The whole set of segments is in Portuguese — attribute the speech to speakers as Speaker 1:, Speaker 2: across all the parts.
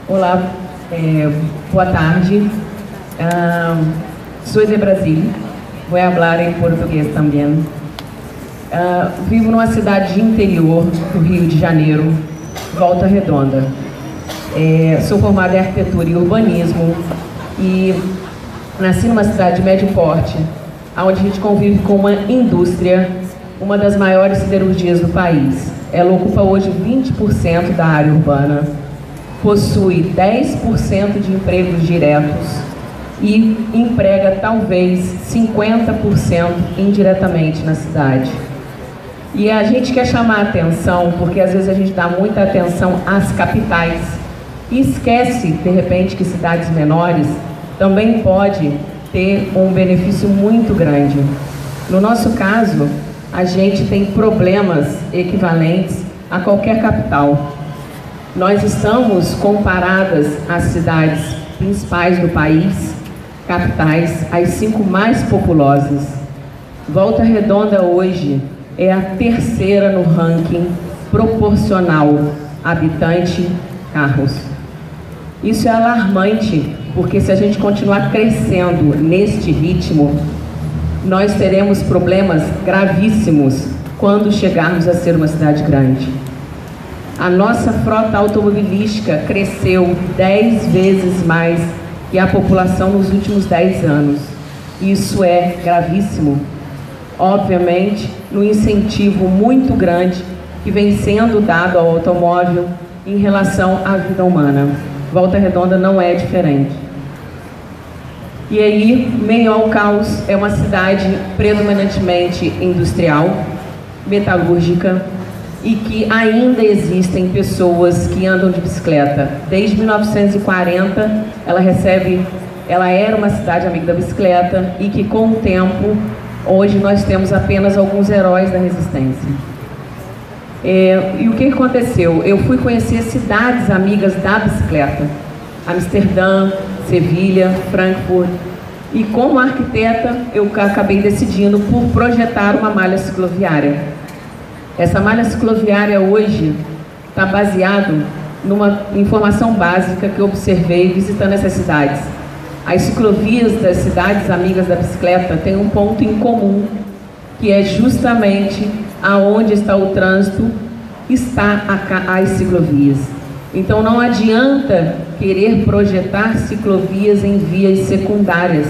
Speaker 1: Olá, boa tarde. Soy de Brasil, vou falar em português também. Vivo numa cidade interior do Rio de Janeiro, Volta Redonda. Sou formada em arquitetura e urbanismo e nasci numa cidade de médio porte, onde a gente convive com uma indústria, uma das maiores siderurgias do país. Ela ocupa hoje 20% da área urbana, possui 10% de empregos diretos e emprega talvez 50% indiretamente na cidade. E a gente quer chamar a atenção, porque às vezes a gente dá muita atenção às capitais e esquece, de repente, que cidades menores também pode ter um benefício muito grande. No nosso caso, a gente tem problemas equivalentes a qualquer capital. Nós estamos comparadas às cidades principais do país, capitais, as 5 mais populosas. Volta Redonda hoje é a terceira no ranking proporcional habitante-carros. Isso é alarmante, porque se a gente continuar crescendo neste ritmo, nós teremos problemas gravíssimos quando chegarmos a ser uma cidade grande. A nossa frota automobilística cresceu 10 vezes mais que a população nos últimos 10 anos. Isso é gravíssimo. Obviamente, no incentivo muito grande que vem sendo dado ao automóvel em relação à vida humana. Volta Redonda não é diferente. E aí, meio ao caos, é uma cidade predominantemente industrial, metalúrgica, e que ainda existem pessoas que andam de bicicleta. Desde 1940, ela era uma cidade amiga da bicicleta e que, com o tempo, hoje nós temos apenas alguns heróis da resistência. E o que aconteceu? Eu fui conhecer cidades amigas da bicicleta. Amsterdã, Sevilha, Frankfurt. E como arquiteta, eu acabei decidindo por projetar uma malha cicloviária. Essa malha cicloviária hoje está baseado numa informação básica que eu observei visitando essas cidades. As ciclovias das cidades amigas da bicicleta têm um ponto em comum, que é justamente aonde está o trânsito, está as ciclovias. Então não adianta querer projetar ciclovias em vias secundárias.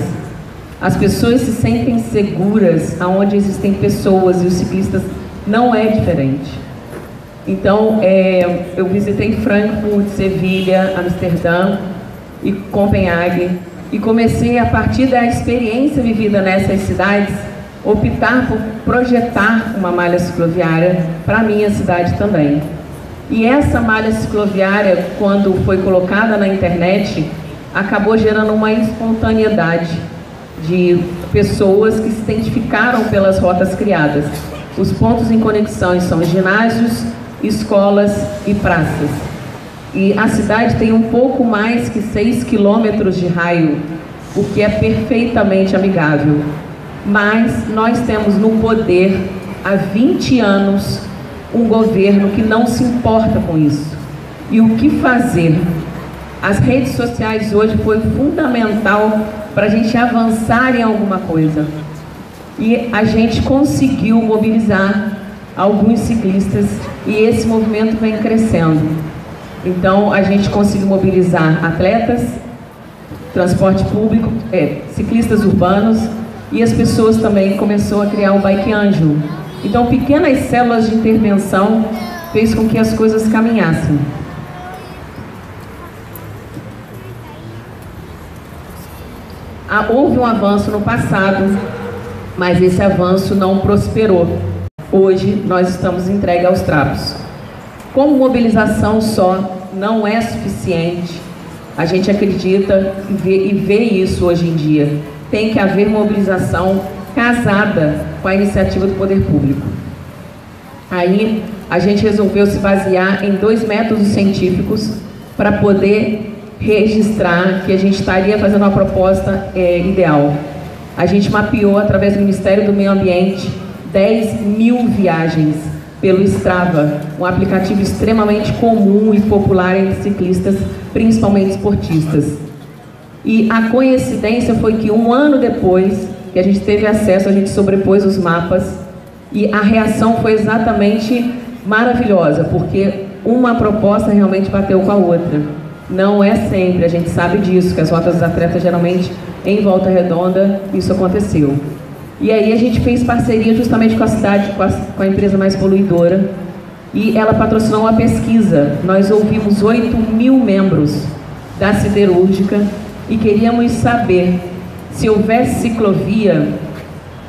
Speaker 1: As pessoas se sentem seguras aonde existem pessoas e os ciclistas não é diferente. Então, eu visitei Frankfurt, Sevilha, Amsterdã e Copenhague e comecei, a partir da experiência vivida nessas cidades, optar por projetar uma malha cicloviária para a minha cidade também. E essa malha cicloviária, quando foi colocada na internet, acabou gerando uma espontaneidade de pessoas que se identificaram pelas rotas criadas. Os pontos em conexão são ginásios, escolas e praças. E a cidade tem um pouco mais que 6 quilômetros de raio, o que é perfeitamente amigável. Mas nós temos no poder, há 20 anos, um governo que não se importa com isso. E o que fazer? As redes sociais hoje foi fundamental para a gente avançar em alguma coisa. E a gente conseguiu mobilizar alguns ciclistas e esse movimento vem crescendo. Então a gente conseguiu mobilizar atletas, transporte público, ciclistas urbanos, e as pessoas também começaram a criar o Bike Angel. Então pequenas células de intervenção fez com que as coisas caminhassem. Houve um avanço no passado, mas esse avanço não prosperou. Hoje nós estamos entregues aos trapos. Como mobilização só não é suficiente, a gente acredita e vê isso hoje em dia. Tem que haver mobilização casada com a iniciativa do poder público. Aí a gente resolveu se basear em 2 métodos científicos para poder registrar que a gente estaria fazendo uma proposta ideal. A gente mapeou, através do Ministério do Meio Ambiente, 10.000 viagens pelo Strava, um aplicativo extremamente comum e popular entre ciclistas, principalmente esportistas. E a coincidência foi que um ano depois que a gente teve acesso, a gente sobrepôs os mapas e a reação foi exatamente maravilhosa, porque uma proposta realmente bateu com a outra. Não é sempre, a gente sabe disso, que as rotas dos atletas geralmente em Volta Redonda isso aconteceu. E aí a gente fez parceria justamente com a cidade, com a empresa mais poluidora, e ela patrocinou uma pesquisa. Nós ouvimos 8.000 membros da siderúrgica e queríamos saber se houvesse ciclovia,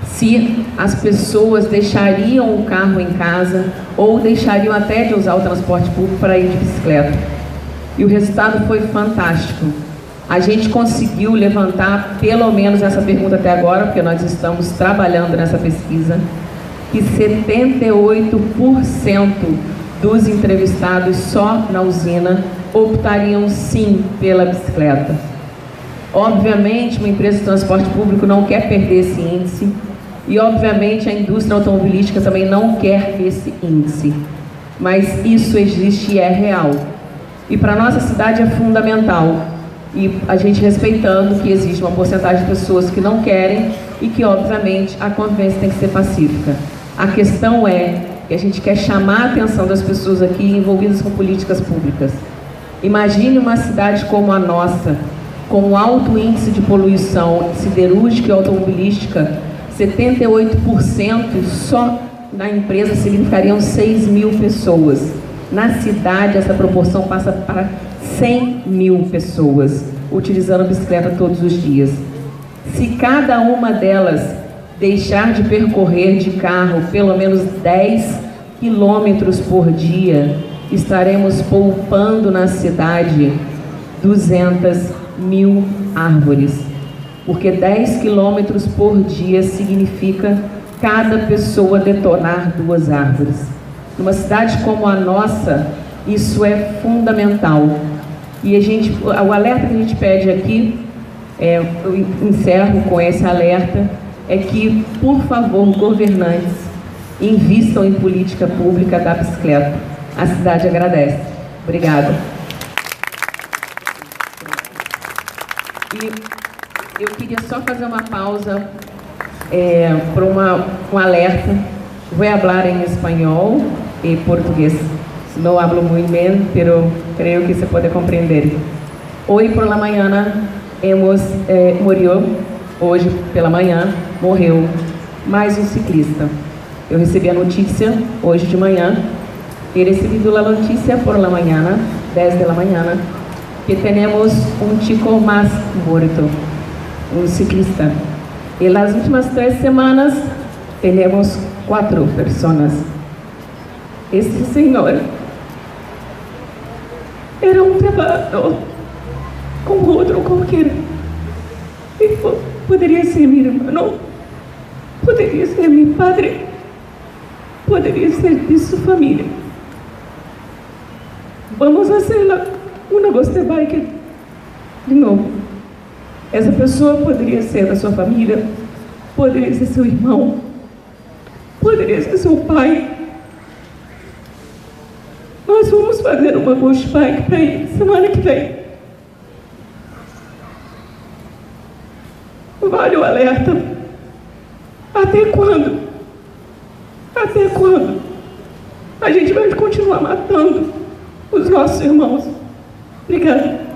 Speaker 1: se as pessoas deixariam o carro em casa ou deixariam até de usar o transporte público para ir de bicicleta. E o resultado foi fantástico. A gente conseguiu levantar pelo menos essa pergunta até agora, porque nós estamos trabalhando nessa pesquisa, que 78% dos entrevistados só na usina optariam sim pela bicicleta. Obviamente, uma empresa de transporte público não quer perder esse índice e, obviamente, a indústria automobilística também não quer esse índice. Mas isso existe e é real. E para a nossa cidade é fundamental. E a gente respeitando que existe uma porcentagem de pessoas que não querem e que, obviamente, a convivência tem que ser pacífica. A questão é que a gente quer chamar a atenção das pessoas aqui envolvidas com políticas públicas. Imagine uma cidade como a nossa, com alto índice de poluição siderúrgica e automobilística, 78% só na empresa significariam 6.000 pessoas. Na cidade, essa proporção passa para 100.000 pessoas utilizando a bicicleta todos os dias. Se cada uma delas deixar de percorrer de carro pelo menos 10 quilômetros por dia, estaremos poupando na cidade 200.000 árvores. Porque 10 quilômetros por dia significa cada pessoa detonar 2 árvores. Numa cidade como a nossa, isso é fundamental. E o alerta que a gente pede aqui, eu encerro com esse alerta, é que, por favor, governantes, invistam em política pública da bicicleta. A cidade agradece. Obrigada. E eu queria só fazer uma pausa para um alerta. Vou falar em espanhol e português. Não hablo muito bem, pero creio que se pode compreender. Hoje por la mañana hoje pela manhã morreu mais um ciclista. Eu recebi a notícia hoje de manhã, e recebido a notícia por la mañana, 10 da manhã, que temos um chico mais morto, um ciclista. E nas últimas 3 semanas temos 4 pessoas. Este senhor era um trabalhador como outro qualquer. E poderia ser meu irmão, poderia ser meu padre, poderia ser de sua família. Vamos fazer uma gosta bike de novo. Essa pessoa poderia ser da sua família, poderia ser seu irmão, poderia ser seu pai. Nós vamos fazer uma ghost bike para ele semana que vem. Vale o alerta. Até quando? Até quando a gente vai continuar matando os nossos irmãos? Obrigada.